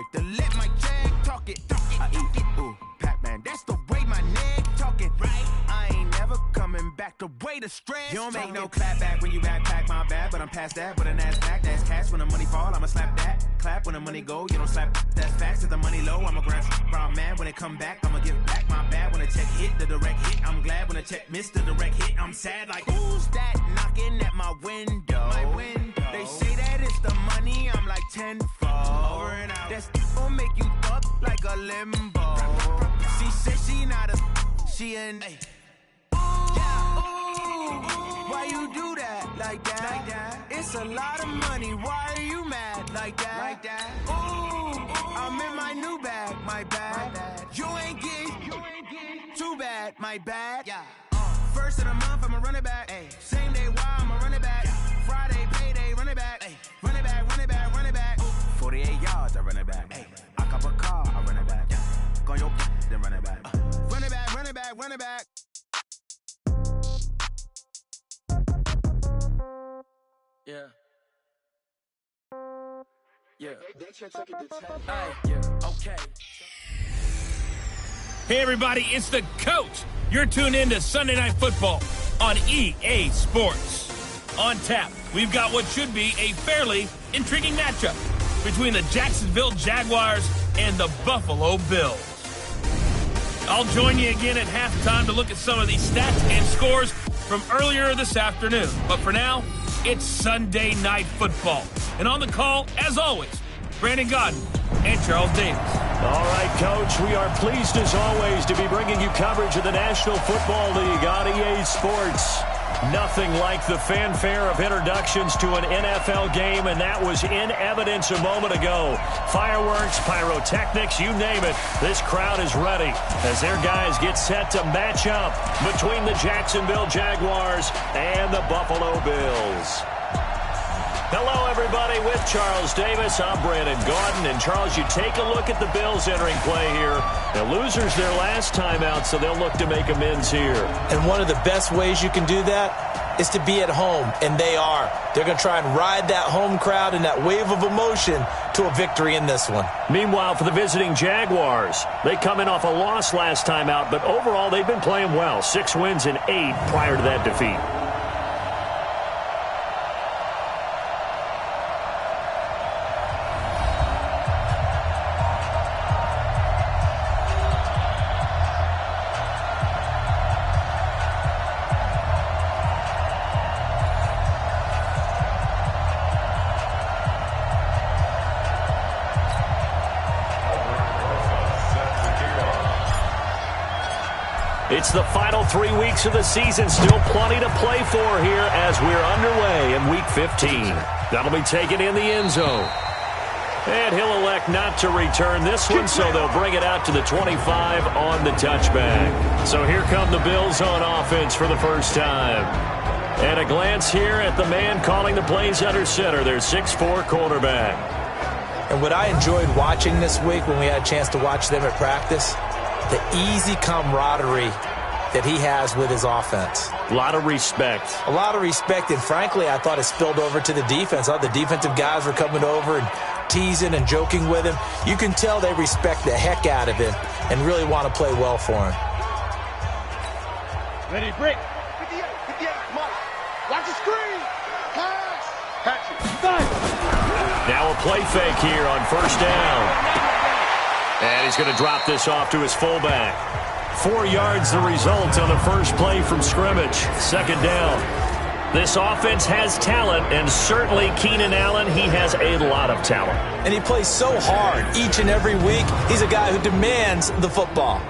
quick to let my jag talk it. I eat it, ooh, Pac-Man, that's the way my neck talking. Right, I ain't never coming back the way the stress. You don't make no clap back when you backpack, my bad, but I'm past that. With an ass back, that's cash. When the money fall, I'ma slap that. Clap when the money go, you don't slap. That's facts. If the money low, I'ma grab brown man. When it come back, I'ma give back my bad. When the check hit, the direct hit, I'm glad. When the check missed the direct hit, I'm sad. Like, who's that knocking at my window? They say that it's the money, I'm like tenfold. Over and out. That's gon' make you up like a limbo. She said she not a, she an. Why you do that like that? It's a lot of money. Why are you mad like that? Ooh, I'm in my new bag, my bad. You ain't getting too bad, my bad. Yeah. First of the month, I'ma run it back. Ay. Same day, why I'ma run it back. Friday, payday, run it back. Ay. Run it back, run it back, run it back. 48 yards, I run it back. Ay. I cop a car, I run it back. Go on your then run it back. Run it back, run it back, run it back. Yeah. Okay. Hey everybody, it's the coach. You're tuned in to Sunday Night Football on EA Sports. On tap, we've got what should be a fairly intriguing matchup between the Jacksonville Jaguars and the Buffalo Bills. I'll join you again at halftime to look at some of these stats and scores from earlier this afternoon. But for now, it's Sunday Night Football. And on the call, as always, Brandon Godden and Charles Davis. All right, Coach, we are pleased as always to be bringing you coverage of the National Football League on EA Sports. Nothing like the fanfare of introductions to an NFL game, and that was in evidence a moment ago. Fireworks, pyrotechnics, you name it. This crowd is ready as their guys get set to match up between the Jacksonville Jaguars and the Buffalo Bills. Hello, everybody, with Charles Davis. I'm Brandon Gaudin. And, Charles, you take a look at the Bills entering play here. The losers their last time out, so they'll look to make amends here. And one of the best ways you can do that is to be at home, and they are. They're going to try and ride that home crowd and that wave of emotion to a victory in this one. Meanwhile, for the visiting Jaguars, they come in off a loss last time out, but overall they've been playing well. 6 wins and 8 prior to that defeat. It's the final 3 weeks of the season. Still plenty to play for here as we're underway in Week 15. That'll be taken in the end zone. And he'll elect not to return this one, so they'll bring it out to the 25 on the touchback. So here come the Bills on offense for the first time. And a glance here at the man calling the plays under center, their 6'4" quarterback. And what I enjoyed watching this week when we had a chance to watch them at practice, the easy camaraderie that he has with his offense. A lot of respect. A lot of respect, and frankly, I thought it spilled over to the defense. All the defensive guys were coming over and teasing and joking with him. You can tell they respect the heck out of him and really want to play well for him. Ready, break. 58, come on. Watch the screen. Pass. Catch it. Now a play fake here on first down. And he's going to drop this off to his fullback. 4 yards the result on the first play from scrimmage. Second down. This offense has talent, and certainly Keenan Allen, he has a lot of talent. And he plays so hard each and every week. He's a guy who demands the football.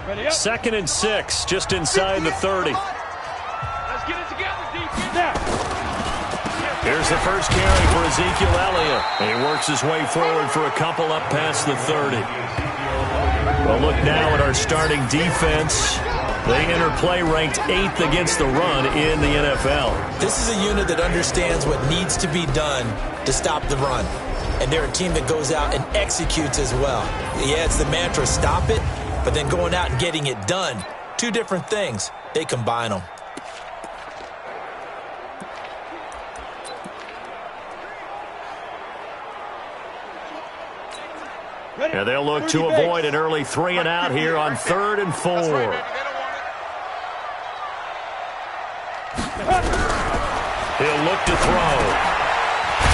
2nd and 6, just inside the 30. Let's get it together, defense. Now. Here's the first carry for Ezekiel Elliott. And he works his way forward for a couple up past the 30. Well, look now at our starting defense. They enter play ranked 8th against the run in the NFL. This is a unit that understands what needs to be done to stop the run. And they're a team that goes out and executes as well. Yeah, it's the mantra, stop it, but then going out and getting it done. 2 different things. They combine them. And they'll look to avoid an early 3 and out here on 3rd and 4. He'll look to throw.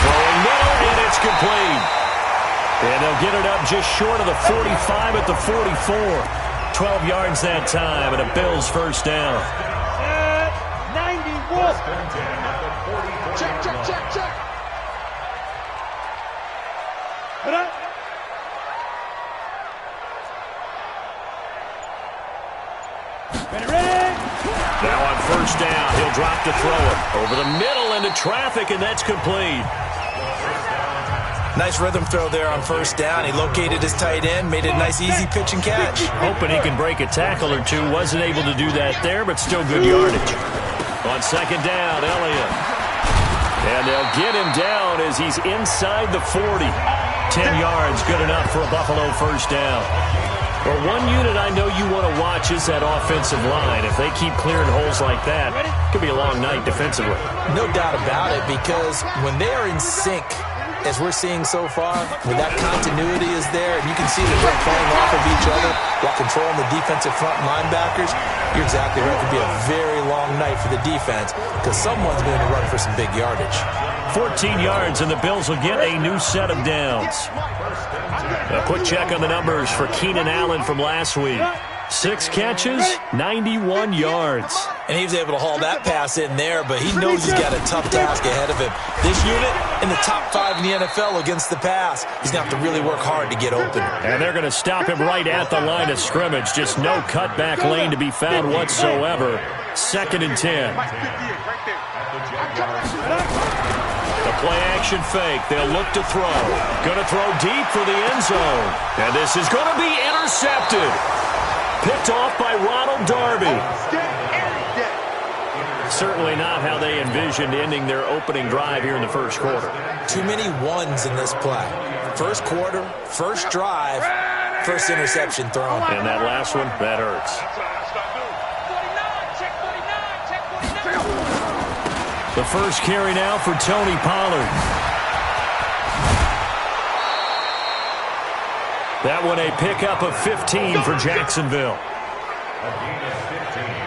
Throwing middle, and it's complete. And they'll get it up just short of the 45 at the 44. 12 yards that time, and a Bills first down. 91. Check, check, check, check. Put up. Now on first down, he'll drop to throw it. Over the middle into traffic, and that's complete. Nice rhythm throw there on first down. He located his tight end, made it a nice easy pitch and catch. Hoping he can break a tackle or two. Wasn't able to do that there, but still good yardage. On second down, Elliott. And they'll get him down as he's inside the 40. 10 yards, good enough for a Buffalo first down. Well, one unit I know you want to watch is that offensive line. If they keep clearing holes like that, it could be a long night defensively. No doubt about it, because when they are in sync, as we're seeing so far, when that continuity is there, and you can see that they're playing off of each other while controlling the defensive front linebackers, you're exactly right. It could be a very long night for the defense because someone's going to run for some big yardage. 14 yards, and the Bills will get a new set of downs. A quick check on the numbers for Keenan Allen from last week. 6 catches, 91 yards. And he was able to haul that pass in there, but he knows he's got a tough task ahead of him. This unit in the top 5 in the NFL against the pass. He's going to have to really work hard to get open. And they're going to stop him right at the line of scrimmage. Just no cutback lane to be found whatsoever. 2nd and 10. The play-action fake. They'll look to throw. Going to throw deep for the end zone. And this is going to be intercepted. Picked off by Ronald Darby. Certainly not how they envisioned ending their opening drive here in the first quarter. Too many ones in this play. First quarter, first drive, first interception thrown. And that last one, that hurts. The first carry now for Tony Pollard. That one a pickup of 15 for Jacksonville.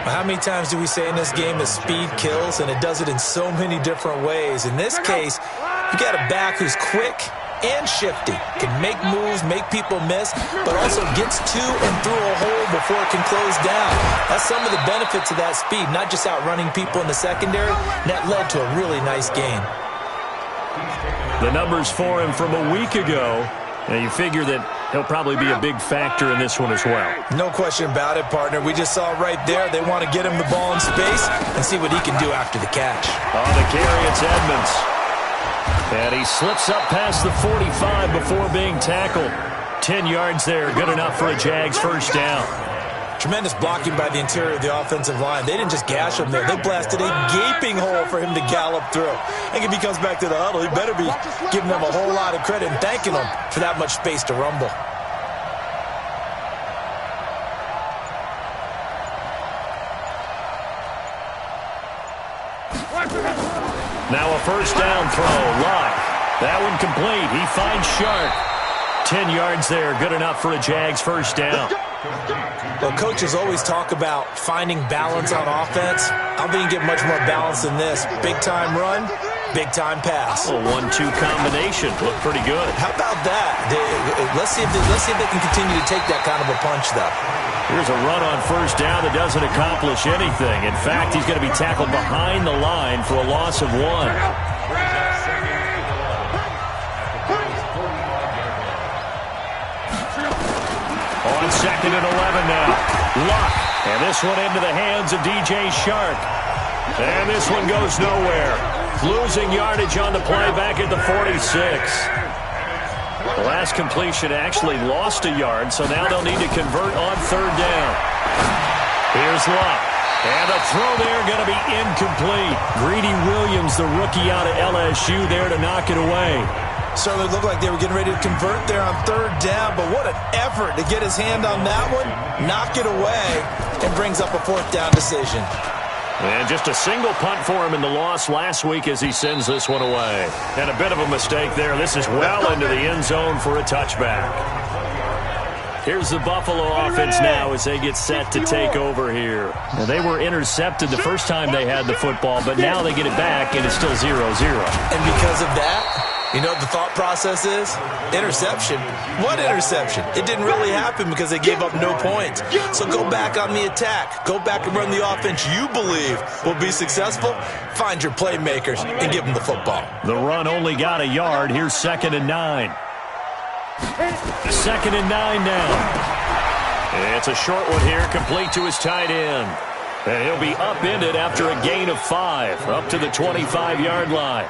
How many times do we say in this game that speed kills, and it does it in so many different ways? In this case, you got a back who's quick and shifty, can make moves, make people miss, but also gets to and through a hole before it can close down. That's some of the benefits of that speed, not just outrunning people in the secondary, and that led to a really nice gain. The numbers for him from a week ago, and you figure that he'll probably be a big factor in this one as well. No question about it, partner. We just saw it right there. They want to get him the ball in space and see what he can do after the catch. On the carry, it's Edmonds. And he slips up past the 45 before being tackled. 10 yards there, good enough for a Jags first down. Tremendous blocking by the interior of the offensive line. They didn't just gash him there. They blasted a gaping hole for him to gallop through. I think if he comes back to the huddle, he better be giving them a whole lot of credit and thanking them for that much space to rumble. Now a first down throw. Locke. That one complete. He finds Shark. 10 yards there. Good enough for a Jags first down. Well, coaches always talk about finding balance on offense. I don't think you get much more balance than this. Big-time run, big-time pass. A 1-2 combination. Looked pretty good. How about that? Let's see if they can continue to take that kind of a punch, though. Here's a run on first down that doesn't accomplish anything. In fact, he's going to be tackled behind the line for a loss of 1. On 2nd and 11 now. Luck. And this one into the hands of DJ Shark. And this one goes nowhere. Losing yardage on the play back at the 46. The last completion actually lost a yard, so now they'll need to convert on 3rd down. Here's Luck. And the throw there going to be incomplete. Greedy Williams, the rookie out of LSU, there to knock it away. Certainly looked like they were getting ready to convert there on 3rd down, but what an effort to get his hand on that one, knock it away, and brings up a 4th down decision. And just a single punt for him in the loss last week as he sends this one away. And a bit of a mistake there. This is well into the end zone for a touchback. Here's the Buffalo offense now as they get set to take over here. Now, they were intercepted the first time they had the football, but now they get it back, and it's still 0-0. And because of that, you know what the thought process is? Interception. What interception? It didn't really happen because they gave up no points. So go back on the attack. Go back and run the offense you believe will be successful. Find your playmakers and give them the football. The run only got a yard. Here's 2nd and 9. 2nd and 9 now. It's a short one here, complete to his tight end. And he'll be upended after a gain of 5, up to the 25-yard line.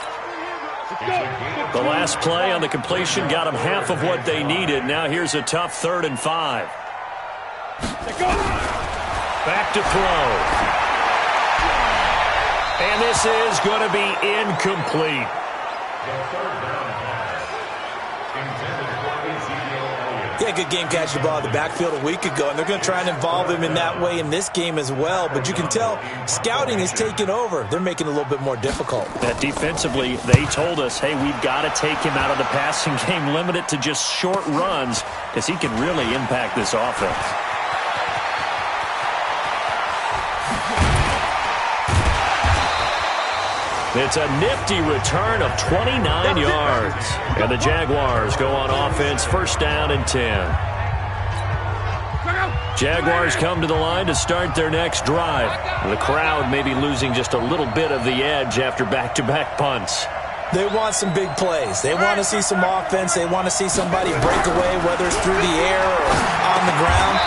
The last play on the completion got them half of what they needed. Now here's a tough 3rd and 5. Back to throw. And this is going to be incomplete. Yeah, good game catching the ball in the backfield a week ago, and they're going to try and involve him in that way in this game as well. But you can tell scouting is taking over. They're making it a little bit more difficult. Defensively, they told us, hey, we've got to take him out of the passing game, limit it to just short runs, because he can really impact this offense. It's a nifty return of 29 yards. And the Jaguars go on offense, 1st down and 10. Jaguars come to the line to start their next drive. The crowd may be losing just a little bit of the edge after back-to-back punts. They want some big plays. They want to see some offense. They want to see somebody break away, whether it's through the air or on the ground.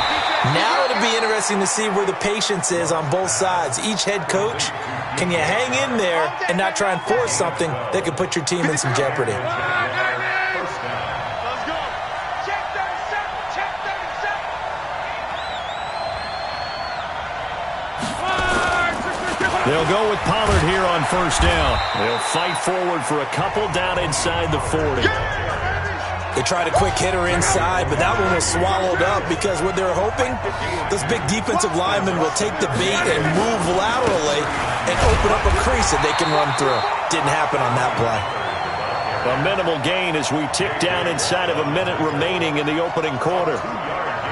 Now it'll be interesting to see where the patience is on both sides. Each head coach, can you hang in there and not try and force something that could put your team in some jeopardy? Let's go. Check 37. Check 37. They'll go with Pollard here on 1st down. They'll fight forward for a couple down inside the 40. They tried a quick hitter inside, but that one was swallowed up because what they're hoping, those big defensive linemen will take the bait and move laterally and open up a crease that they can run through. Didn't happen on that play. A minimal gain as we tick down inside of a minute remaining in the opening quarter.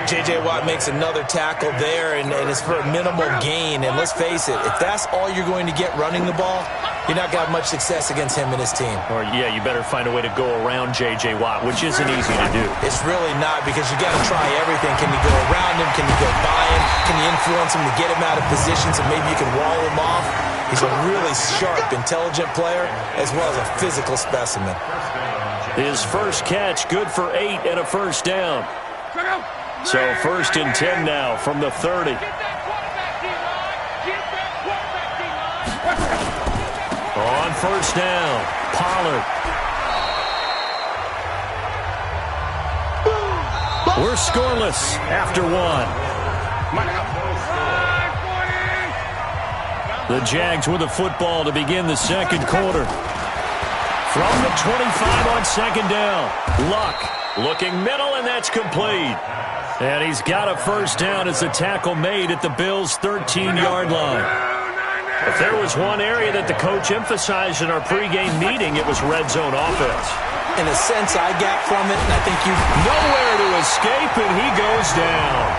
J.J. Watt makes another tackle there, and it's for a minimal gain. And let's face it, if that's all you're going to get running the ball, you're not going to have much success against him and his team. Or, yeah, you better find a way to go around J.J. Watt, which isn't easy to do. It's really not, because you got to try everything. Can you go around him? Can you go by him? Can you influence him to get him out of position so maybe you can wall him off? He's a really sharp, intelligent player as well as a physical specimen. His first catch, good for 8 and a 1st down. So 1st and 10 now from the 30. On 1st down, Pollard. We're scoreless after 1. The Jags with the football to begin the 2nd quarter. From the 25 on 2nd down, Luck looking middle, and that's complete. And he's got a 1st down as the tackle made at the Bills' 13-yard line. If there was one area that the coach emphasized in our pregame meeting, it was red zone offense. In a sense, I got from it, and I think you... Nowhere to escape, and he goes down.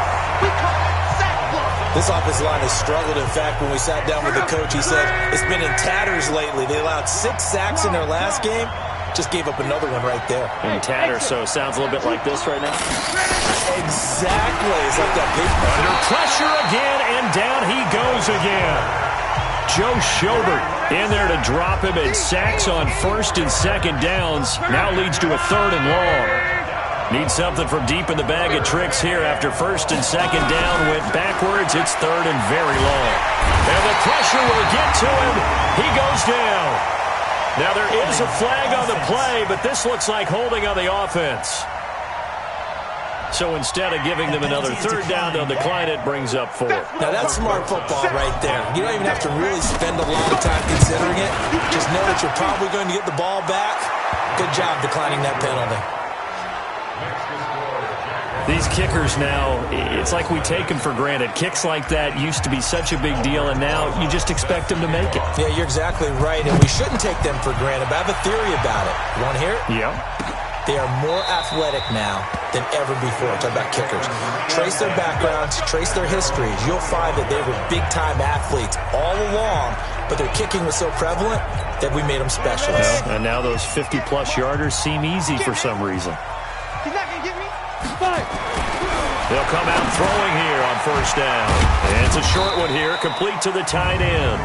This offensive line has struggled. In fact, when we sat down with the coach, he said it's been in tatters lately. They allowed 6 sacks in their last game. Just gave up another one right there. In tatters, so it sounds a little bit like this right now. Exactly. It's like that big... Under pressure again, and down he goes again. Joe Schobert in there to drop him, and sacks on 1st and 2nd downs. Now leads to a 3rd and long. Need something from deep in the bag of tricks here after 1st and 2nd down went backwards. It's 3rd and very long. And the pressure will get to him. He goes down. Now there is a flag on the play, but this looks like holding on the offense. So instead of giving them another 3rd down, they'll decline it, brings up 4. Now that's smart football right there. You don't even have to really spend a long time considering it. Just know that you're probably going to get the ball back. Good job declining that penalty. These kickers now, it's like we take them for granted. Kicks like that used to be such a big deal, and now you just expect them to make it. Yeah, you're exactly right, and we shouldn't take them for granted, but I have a theory about it. You want to hear it? Yeah. They are more athletic now than ever before. Talk about kickers. Trace their backgrounds, trace their histories. You'll find that they were big-time athletes all along, but their kicking was so prevalent that we made them specialists. Yeah, and now those 50-plus yarders seem easy for some reason. He's not going to get me. Five. They'll come out throwing here on first down. And it's a short one here, complete to the tight end.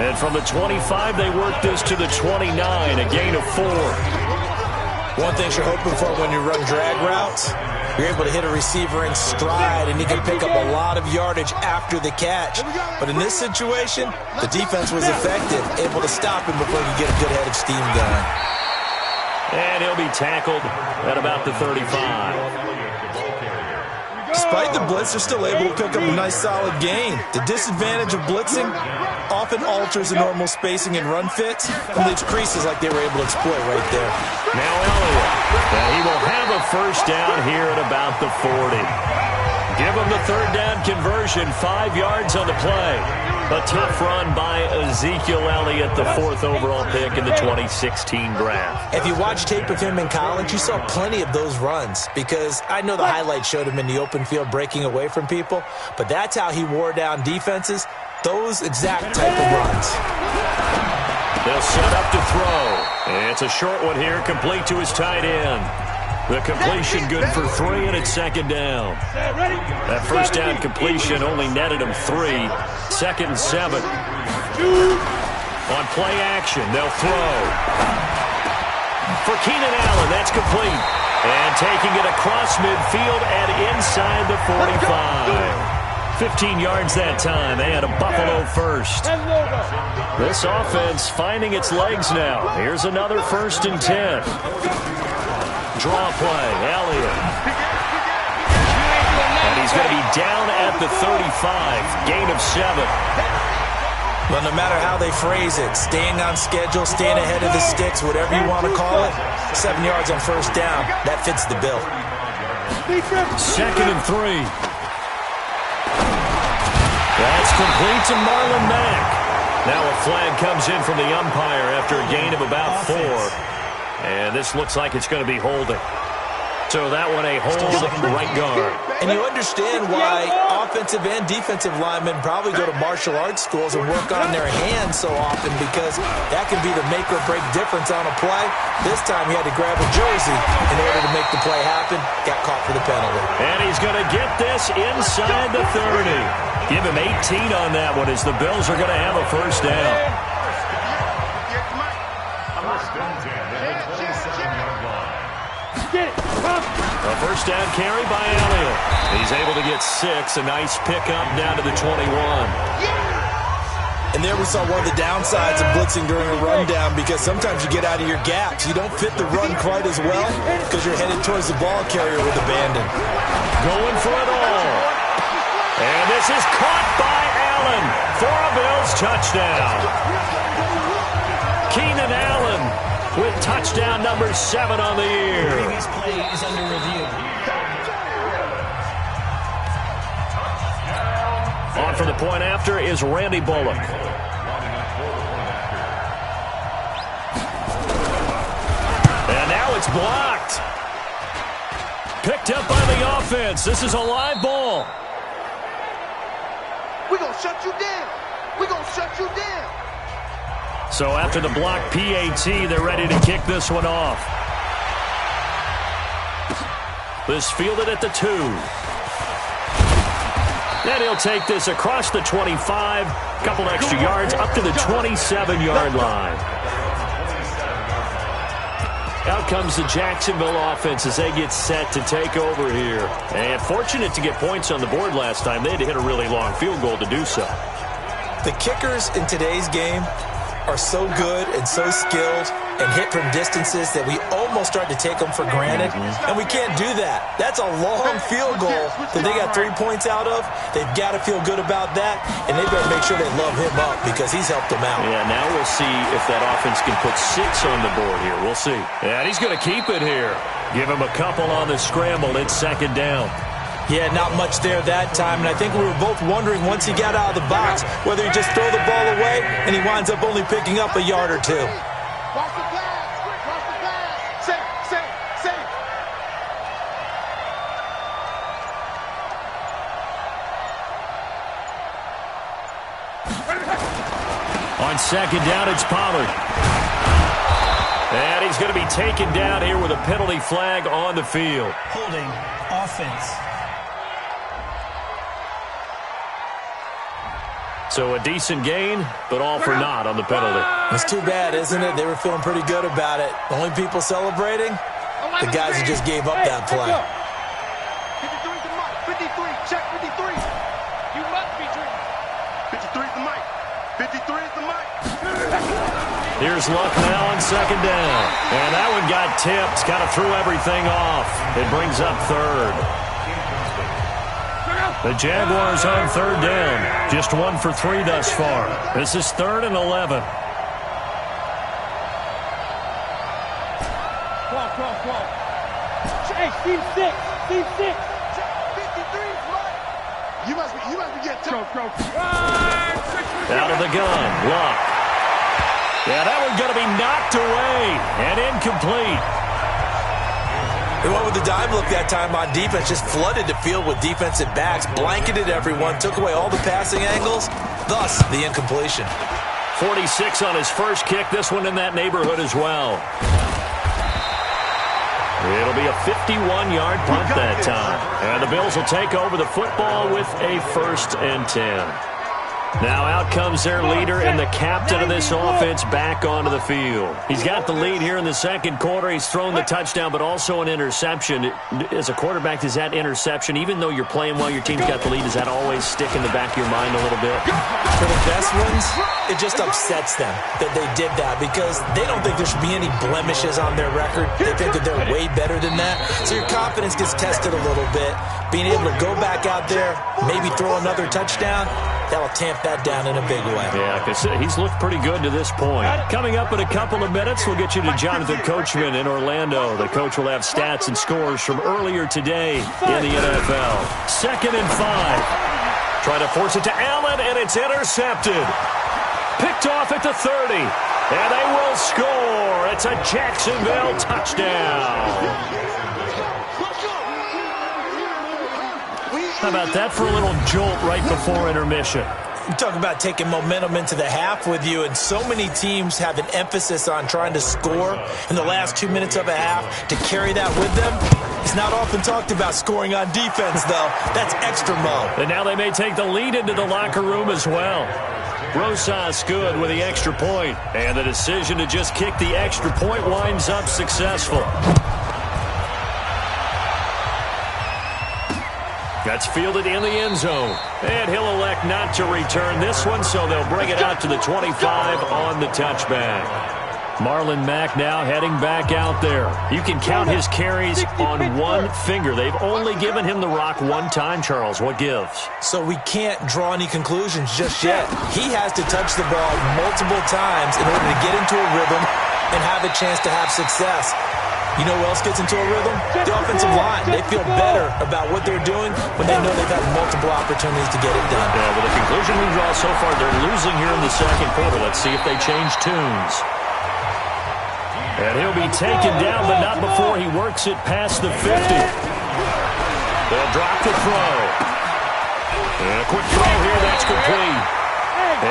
And from the 25, they work this to the 29, a gain of 4. One thing you're hoping for when you run drag routes, you're able to hit a receiver in stride, and he can pick up a lot of yardage after the catch. But in this situation, the defense was effective, able to stop him before he could get a good head of steam going. And he'll be tackled at about the 35. Despite the blitz, they're still able to pick up a nice solid gain. The disadvantage of blitzing often alters the normal spacing and run fits and leaves creases like they were able to exploit right there. Now Elliott. And he will have a first down here at about the 40. Give him the third down conversion, 5 yards on the play. A tough run by Ezekiel Elliott, the 4th overall pick in the 2016 draft. If you watch tape of him in college, you saw plenty of those runs because I know the highlights showed him in the open field breaking away from people, but that's how he wore down defenses, those exact type of runs. They'll set up to throw. And it's a short one here, complete to his tight end. The completion good for 3, and it's second down. That first down completion only netted him 3. Second and 7. On play action, they'll throw. For Keenan Allen, that's complete. And taking it across midfield and inside the 45. 15 yards that time. They had a Buffalo first. This offense finding its legs now. Here's another 1st and 10. Draw play, Elliott. And he's going to be down at the 35. Gain of 7. Well, no matter how they phrase it, staying on schedule, staying ahead of the sticks, whatever you want to call it, 7 yards on first down, that fits the bill. Second and 3. That's complete to Marlon Mack. Now a flag comes in from the umpire after a gain of about 4. And this looks like it's going to be holding. So that one a hold right guard. And you understand why offensive and defensive linemen probably go to martial arts schools and work on their hands so often, because that can be the make or break difference on a play. This time he had to grab a jersey in order to make the play happen. Got caught for the penalty. And he's going to get this inside the 30. Give him 18 on that one as the Bills are going to have a first down. A first down carry by Elliott. He's able to get 6. A nice pickup down to the 21. And there we saw one of the downsides of blitzing during a rundown, because sometimes you get out of your gaps. You don't fit the run quite as well because you're headed towards the ball carrier with abandon. Going for it all. And this is caught by Allen for a Bills touchdown. Keenan Allen with touchdown number 7 on the year. Previous play is under review. On for the point after is Randy Bullock. And now it's blocked. Picked up by the offense. This is a live ball. We're going to shut you down. We're going to shut you down. So after the block PAT, they're ready to kick this one off. This fielded at the 2. Then he'll take this across the 25, couple extra yards up to the 27-yard line. Out comes the Jacksonville offense as they get set to take over here. And fortunate to get points on the board last time. They had to hit a really long field goal to do so. The kickers in today's game are so good and so skilled and hit from distances that we almost start to take them for granted, and we can't do that. That's a long field goal that they got 3 points out of. They've got to feel good about that, and they better make sure they love him up because he's helped them out. Yeah, now we'll see if that offense can put 6 on the board here. We'll see. And he's going to keep it here. Give him a couple on the scramble. It's second down. Yeah, not much there that time, and I think we were both wondering once he got out of the box whether he just throw the ball away and he winds up only picking up a yard or 2. Cross the pass. Cross the pass. Safe. On second down, it's Pollard. And he's going to be taken down here with a penalty flag on the field. Holding offense. So a decent gain, but all for naught on the penalty. It's too bad, isn't it? They were feeling pretty good about it. The only people celebrating, the guys who just gave up that play. 53 to Mike. 53. Check 53. You must be dreaming. 53 to Mike. 53 is the Mike. Here's Luck now on second down. And that one got tipped. Kind of threw everything off. It brings up third. The Jaguars on third down. Just 1 for 3 thus far. This is 3rd and 11. Cross. Hey, Steve 6. Steve 6. 53 is Mike. You must be getting tough. Out of the gun. Luck. Yeah, that one's going to be knocked away and incomplete. They went with the dime look that time on defense, just flooded the field with defensive backs, blanketed everyone, took away all the passing angles, thus the incompletion. 46 on his first kick, this one in that neighborhood as well. It'll be a 51-yard punt that time. And the Bills will take over the football with a 1st and 10. Now out comes their leader and the captain of this offense back onto the field. He's got the lead here in the second quarter. He's thrown the touchdown, but also an interception. As a quarterback, does that interception, even though you're playing while your team's got the lead, does that always stick in the back of your mind a little bit? For the best ones, it just upsets them that they did that because they don't think there should be any blemishes on their record. They think that they're way better than that. So your confidence gets tested a little bit. Being able to go back out there, maybe throw another touchdown, that'll tamp that down in a big way. Yeah, because he's looked pretty good to this point. Coming up in a couple of minutes, we'll get you to Jonathan Coachman in Orlando. The coach will have stats and scores from earlier today in the NFL. 2nd and 5. Trying to force it to Allen, and it's intercepted. Picked off at the 30. And they will score. It's a Jacksonville touchdown. How about that for a little jolt right before intermission? You talk about taking momentum into the half with you, and so many teams have an emphasis on trying to score in the last 2 minutes of a half. To carry that with them, it's not often talked about scoring on defense, though. That's extra mo. And now they may take the lead into the locker room as well. Rosas good with the extra point, and the decision to just kick the extra point winds up successful. That's fielded in the end zone. And he'll elect not to return this one, so they'll bring it out to the 25 on the touchback. Marlon Mack now heading back out there. You can count his carries on one finger. They've only given him the rock one time, Charles. What gives? So we can't draw any conclusions just yet. He has to touch the ball multiple times in order to get into a rhythm and have a chance to have success. You know who else gets into a rhythm? The offensive line. They feel better about what they're doing when they know they've had multiple opportunities to get it done. Yeah, well, the conclusion we draw so far, they're losing here in the second quarter. Let's see if they change tunes. And he'll be taken down, but not before he works it past the 50. They'll drop the throw. And a quick throw here, that's complete.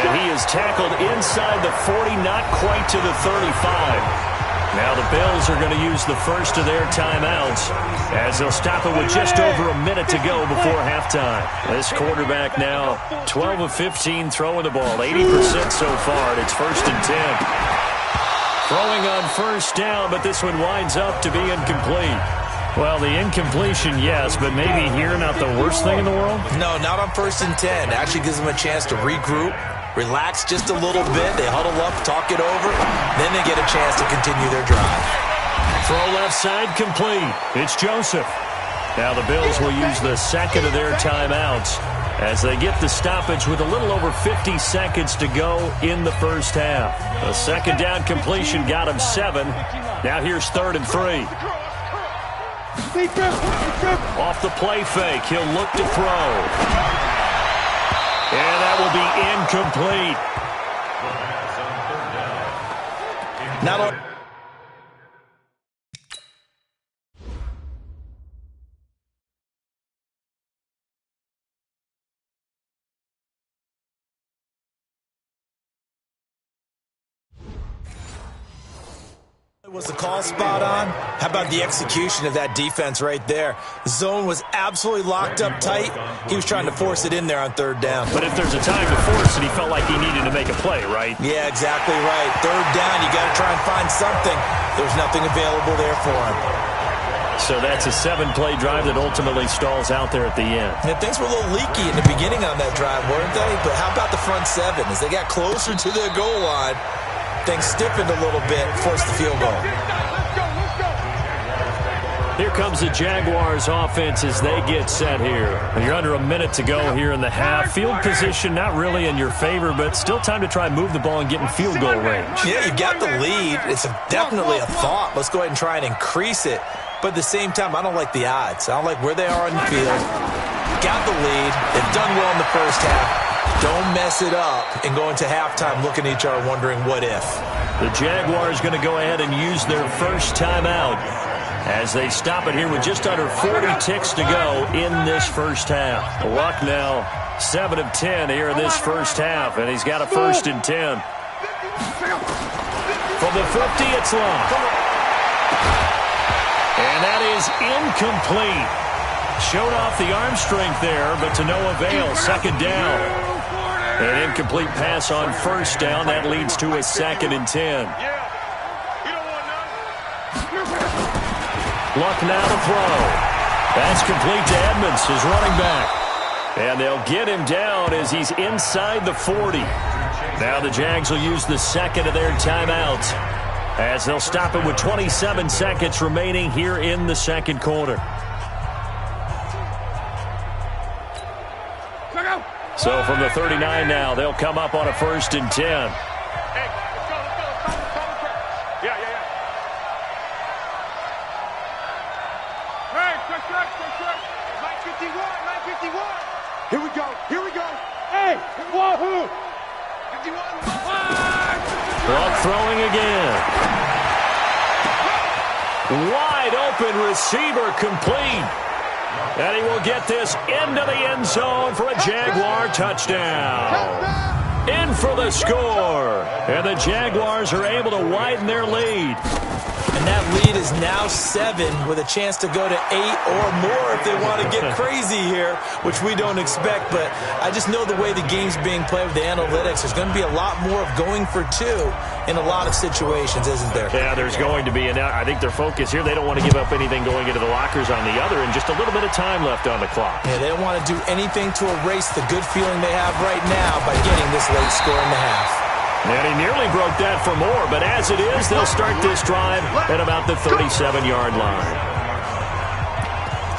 And he is tackled inside the 40, not quite to the 35. Now the Bills are going to use the first of their timeouts as they'll stop it with just over a minute to go before halftime. This quarterback now 12 of 15 throwing the ball, 80% so far, and it's 1st and 10. Throwing on first down, but this one winds up to be incomplete. Well, the incompletion, yes, but maybe here not the worst thing in the world? No, not on 1st and 10. It actually gives them a chance to regroup, relax just a little bit. They huddle up, talk it over. Then they get a chance to continue their drive. Throw left side complete. It's Joseph. Now the Bills will use the second of their timeouts as they get the stoppage with a little over 50 seconds to go in the first half. The second down completion got him 7. Now here's 3rd and 3. Off the play fake, he'll look to throw. And that will be incomplete. Not only Was the call spot on? How about the execution of that defense right there? The zone was absolutely locked up tight. He was trying to force it in there on third down. But if there's a time to force it, he felt like he needed to make a play, right? Yeah, exactly right. Third down, you got to try and find something. There's nothing available there for him. So that's a 7-play drive that ultimately stalls out there at the end. Yeah, things were a little leaky in the beginning on that drive, weren't they? But how about the front seven? As they got closer to their goal line, things stiffened a little bit, forced the field goal. Here comes the Jaguars offense as they get set here. And you're under a minute to go here in the half. Field position not really in your favor, but still time to try and move the ball and get in field goal range. Yeah, you've got the lead. It's definitely a thought. Let's go ahead and try and increase it. But at the same time, I don't like the odds. I don't like where they are on the field. Got the lead. They've done well in the first half. Don't mess it up and go into halftime looking at each other wondering what if. The Jaguars going to go ahead and use their first timeout as they stop it here with just under 40 ticks to go in this first half. Luck now 7 of 10 here in this first half, and he's got a 1st and 10. From the 50, it's Luck. And that is incomplete. Showed off the arm strength there, but to no avail. 2nd down. An incomplete pass on 1st down. That leads to a 2nd and 10. Luck now to throw. That's complete to Edmonds, his running back. And they'll get him down as he's inside the 40. Now the Jags will use the 2nd of their timeouts, as they'll stop it with 27 seconds remaining here in the 2nd quarter. So from the 39 now, they'll come up on a 1st and 10. Hey, let's go. Yeah. Hey, quick. 951. Here we go. Hey, wahoo! 51. Luck throwing again. Wide open receiver complete. And he will get this into the end zone for a Jaguar touchdown. In for the score. And the Jaguars are able to widen their lead. And that lead is now 7 with a chance to go to 8 or more if they want to get crazy here, which we don't expect. But I just know the way the game's being played with the analytics, there's going to be a lot more of going for 2 in a lot of situations, isn't there? Yeah, there's going to be. And I think their focus here, they don't want to give up anything going into the lockers on the other, and just a little bit of time left on the clock. Yeah, they don't want to do anything to erase the good feeling they have right now by getting this late score in the half. And he nearly broke that for more, but as it is, they'll start this drive at about the 37-yard line.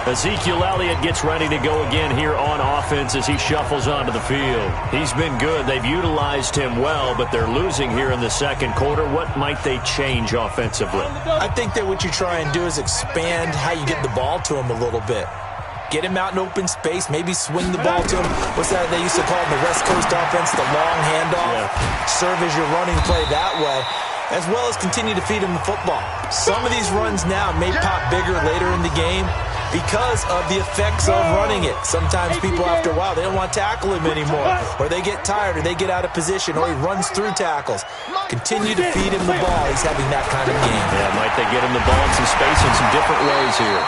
Ezekiel Elliott gets ready to go again here on offense as he shuffles onto the field. He's been good. They've utilized him well, but they're losing here in the 2nd quarter. What might they change offensively? I think that what you try and do is expand how you get the ball to him a little bit. Get him out in open space, maybe swing the ball to him. What's that they used to call in the West Coast offense, the long handoff? Yeah. Serve as your running play that way, as well as continue to feed him the football. Some of these runs now may pop bigger later in the game because of the effects of running it. Sometimes people, after a while, they don't want to tackle him anymore, or they get tired, or they get out of position, or he runs through tackles. Continue to feed him the ball. He's having that kind of game. Yeah, might they get him the ball in some space in some different ways here.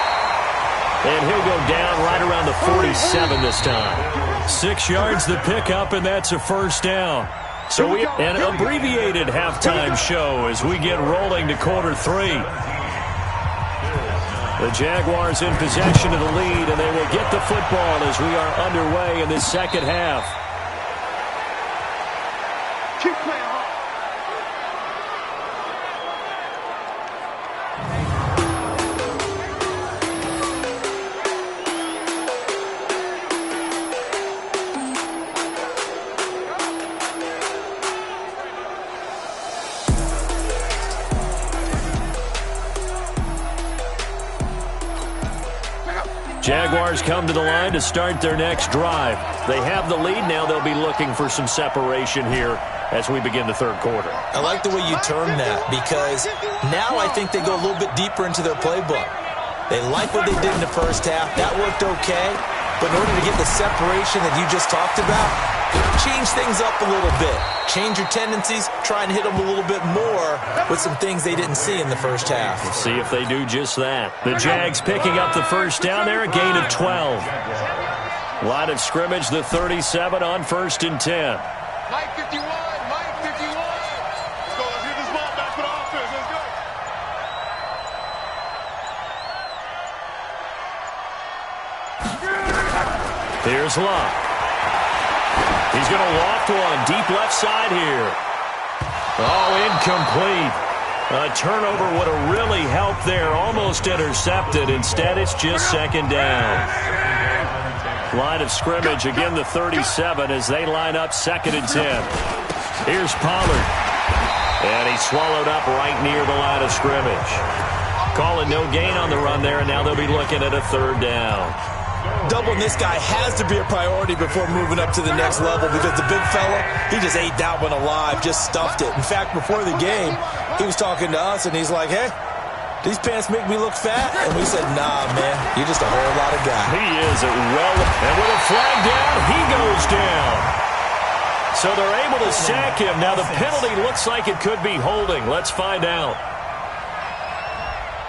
And he'll go down right around the 47 this time. 6 yards the pickup, and that's a 1st down. So we an abbreviated halftime show as we get rolling to quarter 3. The Jaguars in possession of the lead, and they will get the football as we are underway in this 2nd half. Keep playing hard. Jaguars come to the line to start their next drive. They have the lead now. They'll be looking for some separation here as we begin the 3rd quarter. I like the way you term that, because now I think they go a little bit deeper into their playbook. They like what they did in the first half. That worked okay. But in order to get the separation that you just talked about, change things up a little bit. Change your tendencies, try and hit them a little bit more with some things they didn't see in the first half. We'll see if they do just that. The Jags picking up the first down there, a gain of 12. Line of scrimmage, the 37 on 1st and 10. Mike 51, Mike 51. Let's go, let's hit this ball back for the offense. Let's go. Here's Love. He's going to loft one deep left side here. Oh, incomplete. A turnover would have really helped there. Almost intercepted. Instead, it's just 2nd down. Line of scrimmage, again the 37 as they line up 2nd and 10. Here's Pollard. And he's swallowed up right near the line of scrimmage. Calling no gain on the run there, and now they'll be looking at a 3rd down. Doubling this guy has to be a priority before moving up to the next level because the big fella, he just ate that one alive, just stuffed it. In fact, before the game, he was talking to us, and he's like, hey, these pants make me look fat? And we said, nah, man, you're just a whole lot of guy. He is well, and with a flag down, he goes down. So they're able to sack him. Now the penalty looks like it could be holding. Let's find out.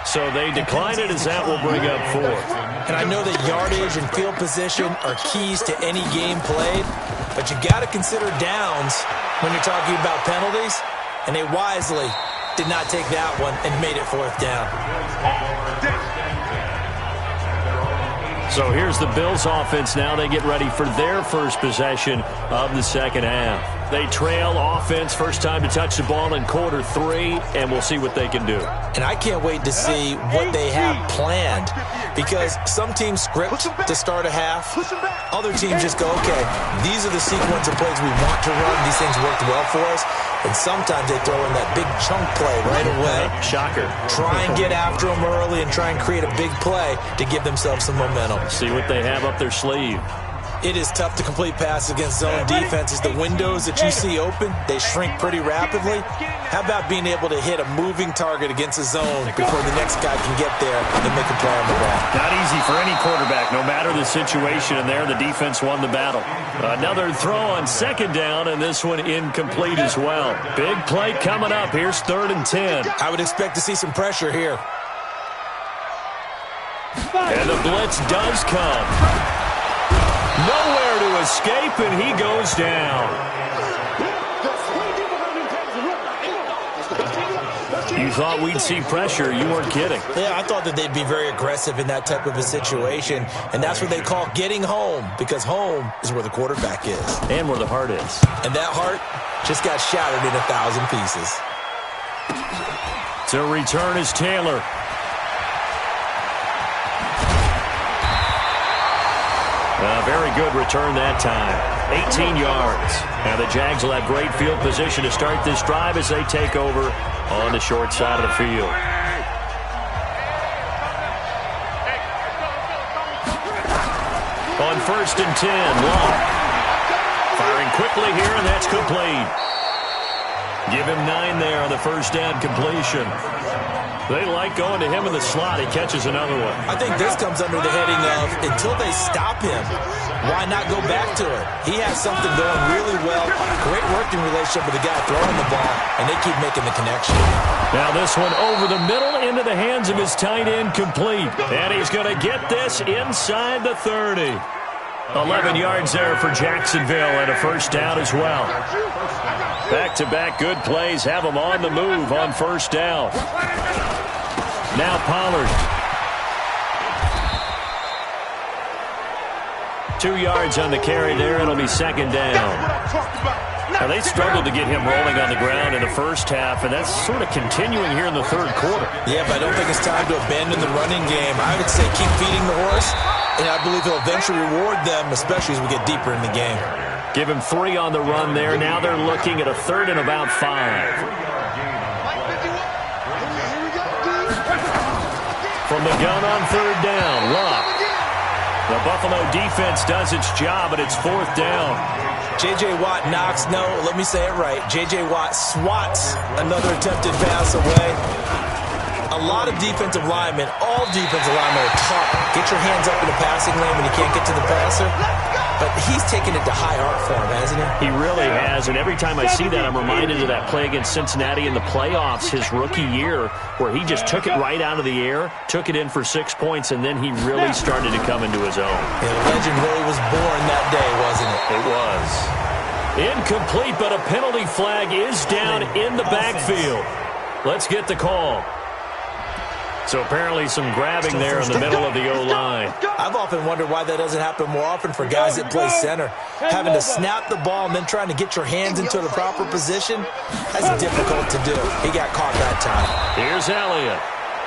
So they decline it as that will bring up 4th. And I know that yardage and field position are keys to any game played, but you got to consider downs when you're talking about penalties, and they wisely did not take that one and made it 4th down. So here's the Bills offense now. They get ready for their first possession of the 2nd half. They trail offense, first time to touch the ball in quarter 3, and we'll see what they can do. And I can't wait to see what they have planned, because some teams script to start a half. Other teams just go, okay, these are the sequence of plays we want to run. These things worked well for us. And sometimes they throw in that big chunk play right away. Shocker. Try and get after them early and try and create a big play to give themselves some momentum. See what they have up their sleeve. It is tough to complete passes against zone defenses. The windows that you see open, they shrink pretty rapidly. How about being able to hit a moving target against a zone before the next guy can get there and make a play on the ball? Not easy for any quarterback, no matter the situation. And there, the defense won the battle. Another throw on 2nd down, and this one incomplete as well. Big play coming up. Here's 3rd and 10. I would expect to see some pressure here. And the blitz does come. Nowhere to escape, and he goes down. You thought we'd see pressure. You weren't kidding. Yeah, I thought that they'd be very aggressive in that type of a situation, and that's what they call getting home, because home is where the quarterback is. And where the heart is. And that heart just got shattered in 1,000 pieces. To return is Taylor. A very good return that time. 18 yards. Now the Jags will have great field position to start this drive as they take over on the short side of the field. On 1st and 10, Love. Firing quickly here, and that's complete. Give him 9 there on the first down completion. They like going to him in the slot. He catches another one. I think this comes under the heading of, until they stop him, why not go back to it? He has something going really well. Great working relationship with the guy throwing the ball, and they keep making the connection. Now this one over the middle into the hands of his tight end, complete. And he's going to get this inside the 30. 11 yards there for Jacksonville and a first down as well. Back-to-back good plays have them on the move on first down. Now Pollard. 2 yards on the carry there. It'll be 2nd down. Now they struggled to get him rolling on the ground in the first half, and that's sort of continuing here in the 3rd quarter. Yeah, but I don't think it's time to abandon the running game. I would say keep feeding the horse, and I believe he'll eventually reward them, especially as we get deeper in the game. Give him 3 on the run there. Now they're looking at a 3rd and about 5. From the gun on 3rd down, Love. The Buffalo defense does its job, but it's 4th down. J.J. Watt knocks, no, let me say it right. J.J. Watt swats another attempted pass away. a lot of defensive linemen, all defensive linemen are taught, get your hands up in the passing lane when you can't get to the passer. But he's taken it to high art for him, hasn't he? He really has, and every time I see that, I'm reminded of that play against Cincinnati in the playoffs his rookie year, where he just took it right out of the air, took it in for 6 points, and then he really started to come into his own. Yeah, the legend really was born that day, wasn't it? It was. Incomplete, but a penalty flag is down in the backfield. Let's get the call. So apparently some grabbing there in the middle of the O-line. I've often wondered why that doesn't happen more often for guys that play center. Having to snap the ball and then trying to get your hands into the proper position, that's difficult to do. He got caught that time. Here's Elliott.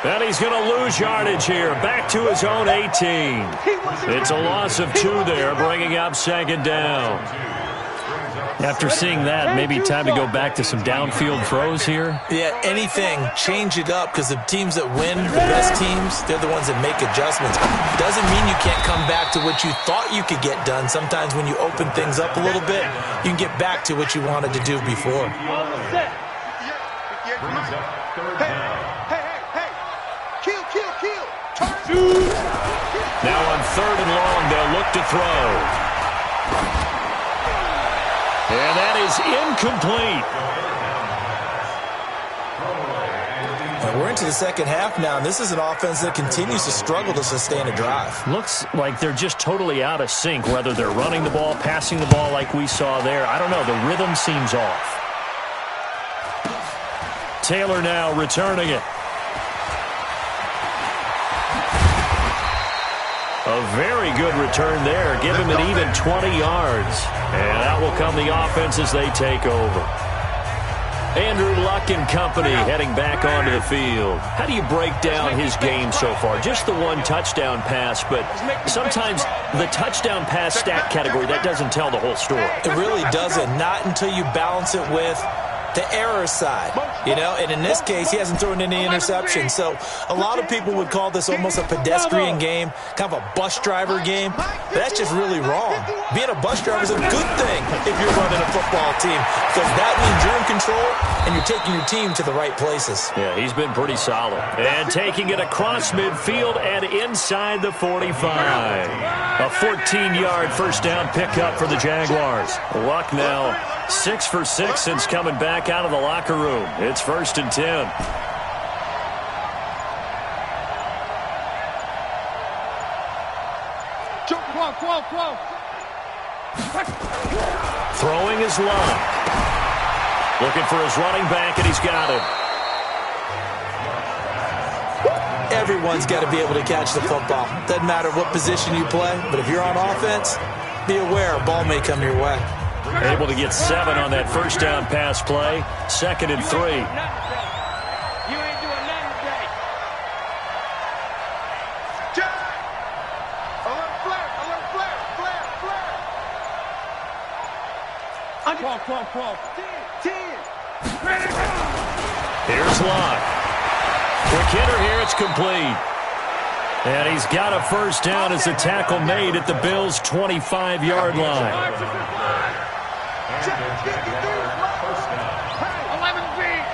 And he's going to lose yardage here. Back to his own 18. It's a loss of 2 there, bringing up second down. After seeing that, maybe time to go back to some downfield throws here? Yeah, anything. Change it up, because the teams that win, the best teams, they're the ones that make adjustments. Doesn't mean you can't come back to what you thought you could get done. Sometimes when you open things up a little bit, you can get back to what you wanted to do before. Hey. Kill. Now on 3rd and long, they'll look to throw. And that is incomplete. And we're into the second half now, and this is an offense that continues to struggle to sustain a drive. Looks like they're just totally out of sync, whether they're running the ball, passing the ball like we saw there. I don't know. The rhythm seems off. Taylor now returning it. A very good return there. Give him an even 20 yards. And out will come the offense as they take over. Andrew Luck and company heading back onto the field. How do you break down his game so far? Just the 1 touchdown pass, but sometimes the touchdown pass stat category, that doesn't tell the whole story. It really doesn't. Not until you balance it with the error side, and in this case, he hasn't thrown any interceptions. So a lot of people would call this almost a pedestrian game, kind of a bus driver game. But that's just really wrong. Being a bus driver is a good thing if you're running a football team, because that means you're in control and you're taking your team to the right places. Yeah, he's been pretty solid. And taking it across midfield and inside the 45. A 14-yard first down pickup for the Jaguars. Luck now 6 for 6 since coming back out of the locker room. It's 1st and 10. Throwing is Luck. Looking for his running back, and he's got it. Everyone's got to be able to catch the football. Doesn't matter what position you play, but if you're on offense, be aware a ball may come your way. Able to get 7 on that first down pass play. 2nd and 3. You ain't doing nothing today. Alert flare. Crawl. 10. Here's Luck. Quick hitter here. It's complete. And he's got a first down as the tackle made at the Bills' 25-yard line. 11 feet.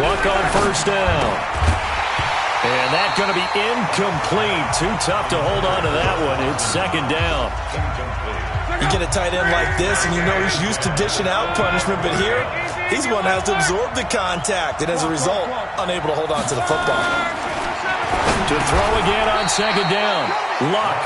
Luck on first down. And that's going to be incomplete. Too tough to hold on to that one. It's 2nd down. You get a tight end like this, and you know he's used to dishing out punishment, but here, he's one that has to absorb the contact, and as a result, unable to hold on to the football. To throw again on 2nd down. Luck.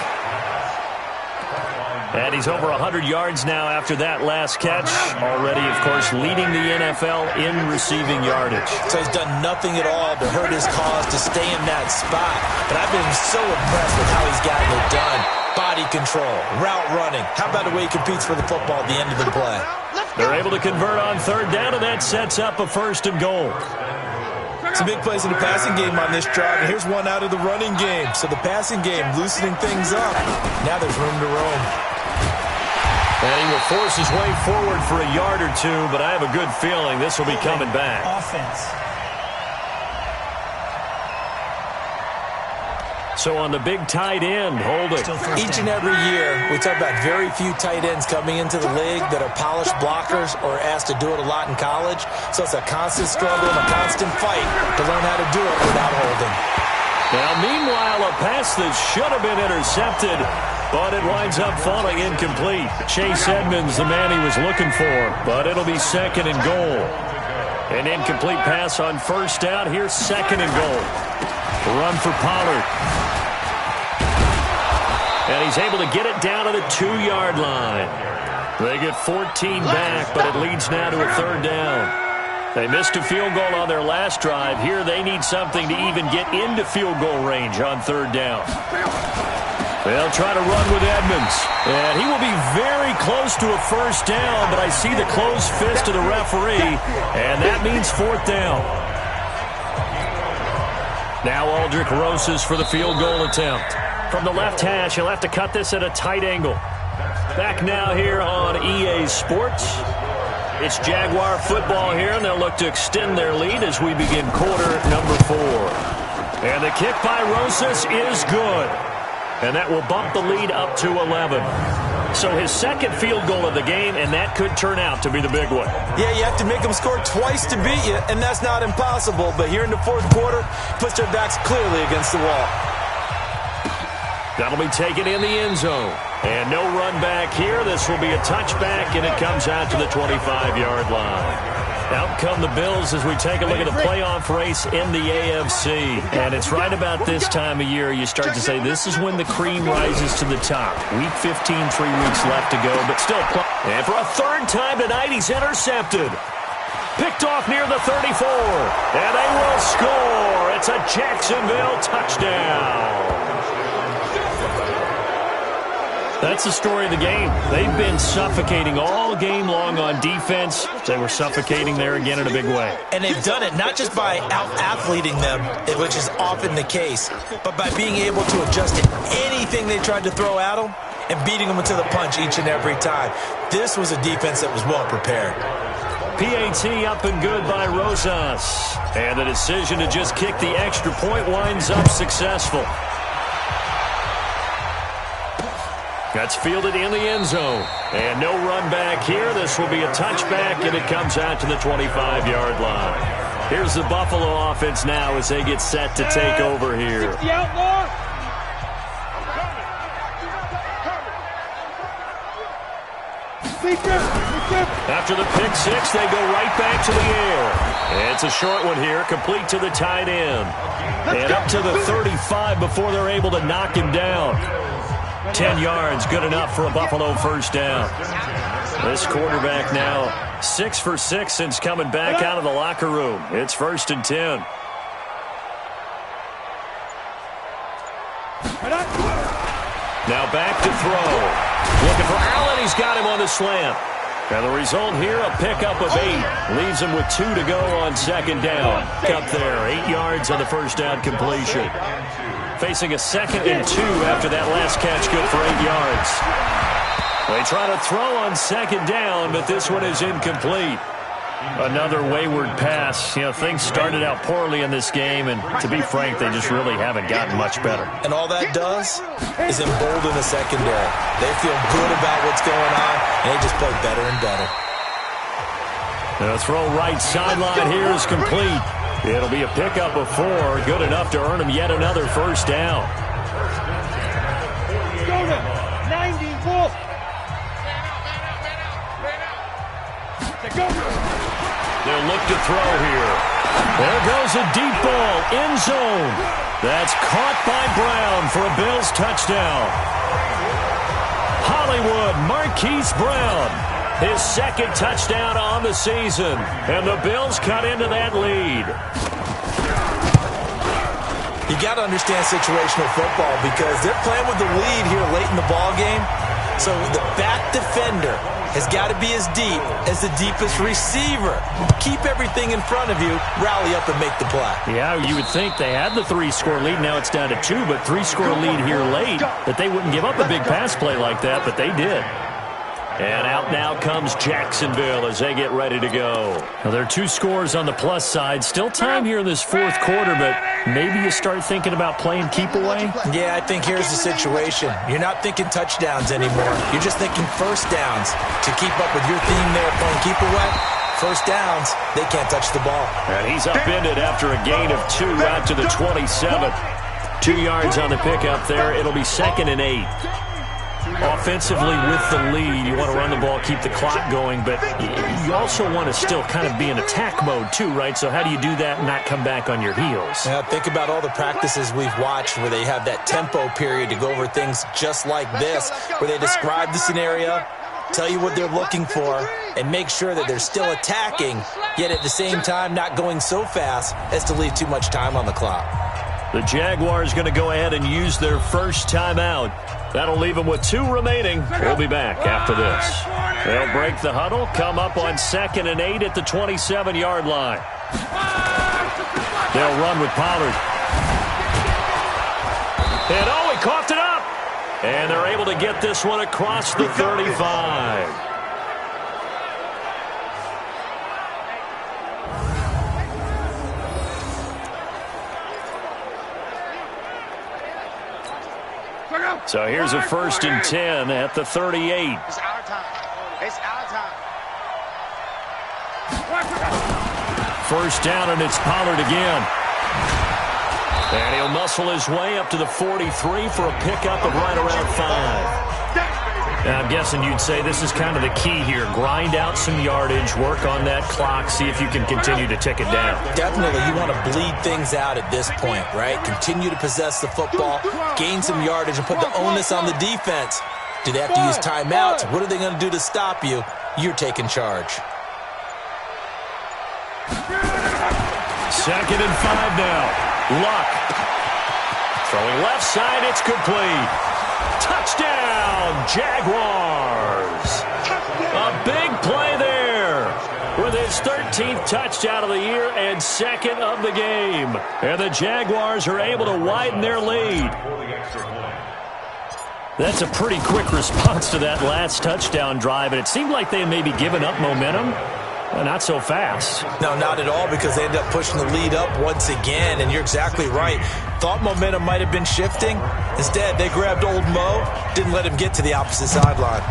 And he's over 100 yards now after that last catch. Already, of course, leading the NFL in receiving yardage. So he's done nothing at all to hurt his cause to stay in that spot. But I've been so impressed with how he's gotten it done. Body control, route running. How about the way he competes for the football at the end of the play? They're able to convert on 3rd down, and that sets up a 1st and goal. Some big plays in the passing game on this drive, and here's one out of the running game. So the passing game loosening things up. Now there's room to roam. And he will force his way forward for a yard or 2, but I have a good feeling this will be coming back. Offense. So on the big tight end, holding. Each and every year, we talk about very few tight ends coming into the league that are polished blockers or asked to do it a lot in college. So it's a constant struggle and a constant fight to learn how to do it without holding. Now, meanwhile, a pass that should have been intercepted, but it winds up falling incomplete. Chase Edmonds, the man he was looking for, but it'll be 2nd and goal. An incomplete pass on first down. Here's 2nd and goal. Run for Pollard. And he's able to get it down to the 2-yard line. They get 14 back, but it leads now to a 3rd down. They missed a field goal on their last drive. Here they need something to even get into field goal range on 3rd down. They'll try to run with Edmonds. And he will be very close to a 1st down, but I see the closed fist of the referee, and that means 4th down. Now Aldrick Rosas for the field goal attempt. From the left hash, he'll have to cut this at a tight angle. Back now here on EA Sports. It's Jaguar football here, and they'll look to extend their lead as we begin quarter number 4. And the kick by Rosas is good. And that will bump the lead up to 11. So his 2nd field goal of the game, and that could turn out to be the big one. Yeah, you have to make them score twice to beat you, and that's not impossible. But here in the 4th quarter, puts their backs clearly against the wall. That'll be taken in the end zone. And no run back here. This will be a touchback, and it comes out to the 25-yard line. Out come the Bills as we take a look at the playoff race in the AFC. And it's right about this time of year you start to say this is when the cream rises to the top. Week 15, 3 weeks left to go, but still. And for a 3rd time tonight, he's intercepted. Picked off near the 34. And they will score. It's a Jacksonville touchdown. That's the story of the game. They've been suffocating all game long on defense. They were suffocating there again in a big way. And they've done it not just by out-athleting them, which is often the case, but by being able to adjust to anything they tried to throw at them and beating them to the punch each and every time. This was a defense that was well prepared. PAT up and good by Rosas. And the decision to just kick the extra point winds up successful. That's fielded in the end zone. And no run back here. This will be a touchback, and it comes out to the 25-yard line. Here's the Buffalo offense now as they get set to take over here. After the pick six, they go right back to the air. It's a short one here, complete to the tight end. And up to the 35 before they're able to knock him down. 10 yards, good enough for a Buffalo 1st down. This quarterback now 6 for 6 since coming back out of the locker room. It's 1st and 10. Now back to throw. Looking for Allen. He's got him on the slant. And the result here, a pickup of 8. Leaves him with 2 to go on 2nd down. Up there, 8 yards on the 1st down completion. Facing a 2nd and 2 after that last catch, good for 8 yards. They try to throw on 2nd down, but this one is incomplete. Another wayward pass. You know, things started out poorly in this game, and to be frank, they just really haven't gotten much better. And all that does is embolden the secondary. They feel good about what's going on, and they just play better and better. The throw right sideline here is complete. It'll be a pickup of 4, good enough to earn him yet another 1st down. They'll look to throw here. There goes a deep ball, end zone. That's caught by Brown for a Bills touchdown. Hollywood Marquise Brown, his 2nd touchdown on the season. And the Bills cut into that lead. You got to understand situational football because they're playing with the lead here late in the ball game. So the back defender has got to be as deep as the deepest receiver. Keep everything in front of you, rally up and make the play. Yeah, you would think they had the 3-score lead. Now it's down to 2, but 3-score lead here late, that they wouldn't give up a big pass play like that, but they did. And out now comes Jacksonville as they get ready to go. Now, there are 2 scores on the plus side. Still time here in this fourth quarter, but maybe you start thinking about playing keep away? Yeah, I think here's the situation. You're not thinking touchdowns anymore. You're just thinking first downs. To keep up with your theme there playing keep away, first downs, they can't touch the ball. And he's upended after a gain of 2 out to the 27. 2 yards on the pickup there. It'll be 2nd and 8. Offensively with the lead, you want to run the ball, keep the clock going, but you also want to still kind of be in attack mode too, right? So how do you do that and not come back on your heels? Yeah, think about all the practices we've watched where they have that tempo period to go over things just like this, where they describe the scenario, tell you what they're looking for, and make sure that they're still attacking, yet at the same time not going so fast as to leave too much time on the clock. The Jaguars going to go ahead and use their first timeout. That'll leave them with 2 remaining. We'll be back after this. They'll break the huddle, come up on 2nd and 8 at the 27-yard line. They'll run with Pollard. And he coughed it up. And they're able to get this one across the 35. So here's a 1st and 10 at the 38. It's our time. It's our time. First down, and it's Pollard again. And he'll muscle his way up to the 43 for a pickup of right around 5. Now, I'm guessing you'd say this is kind of the key here. Grind out some yardage, work on that clock, see if you can continue to tick it down. Definitely, you want to bleed things out at this point, right? Continue to possess the football, gain some yardage, and put the onus on the defense. Do they have to use timeouts? What are they going to do to stop you? You're taking charge. 2nd and 5 now. Luck. Throwing left side, it's complete. Touchdown, Jaguars. A big play there with his 13th touchdown of the year and 2nd of the game. And the Jaguars are able to widen their lead. That's a pretty quick response to that last touchdown drive, and it seemed like they had maybe given up momentum. Not so fast. No, not at all, because they ended up pushing the lead up once again, and you're exactly right. Thought momentum might have been shifting. Instead, they grabbed old Mo, didn't let him get to the opposite sideline.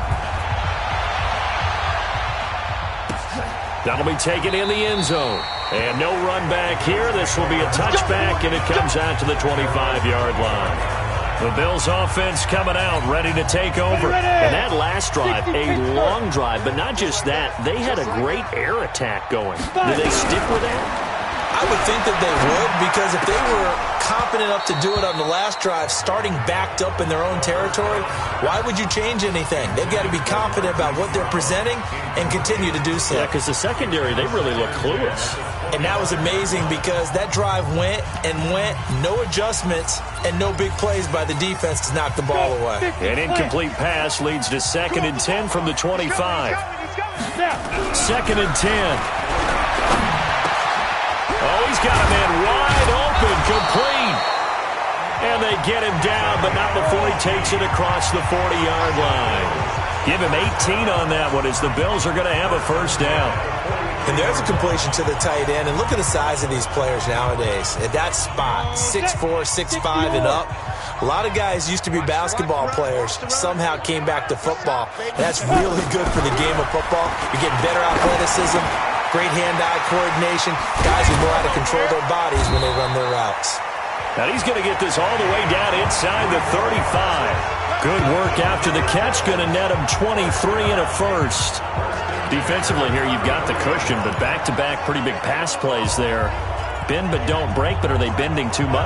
That'll be taken in the end zone. And no run back here. This will be a touchback, and it comes out to the 25-yard line. The Bills offense coming out, ready to take over. And that last drive, a long drive, but not just that. They had a great air attack going. Do they stick with that? I would think that they would, because if they were confident enough to do it on the last drive, starting backed up in their own territory, why would you change anything? They've got to be confident about what they're presenting and continue to do so. Yeah, because the secondary, they really look clueless. And that was amazing, because that drive went and went, no adjustments, and no big plays by the defense to knock the ball away. An incomplete pass leads to 2nd and 10 from the 25. 2nd and 10. Oh, he's got a man wide open, complete. And they get him down, but not before he takes it across the 40-yard line. Give him 18 on that one, as the Bills are going to have a first down. And there's a completion to the tight end. And look at the size of these players nowadays. At that spot, 6'4", 6'5", and up. A lot of guys used to be basketball players, somehow came back to football. And that's really good for the game of football. You're getting better athleticism, great hand-eye coordination. Guys who know how to control their bodies when they run their routes. Now he's going to get this all the way down inside the 35. Good work after the catch. Going to net him 23 and a first. Defensively here, you've got the cushion, but back-to-back pretty big pass plays there. Bend but don't break, but are they bending too much?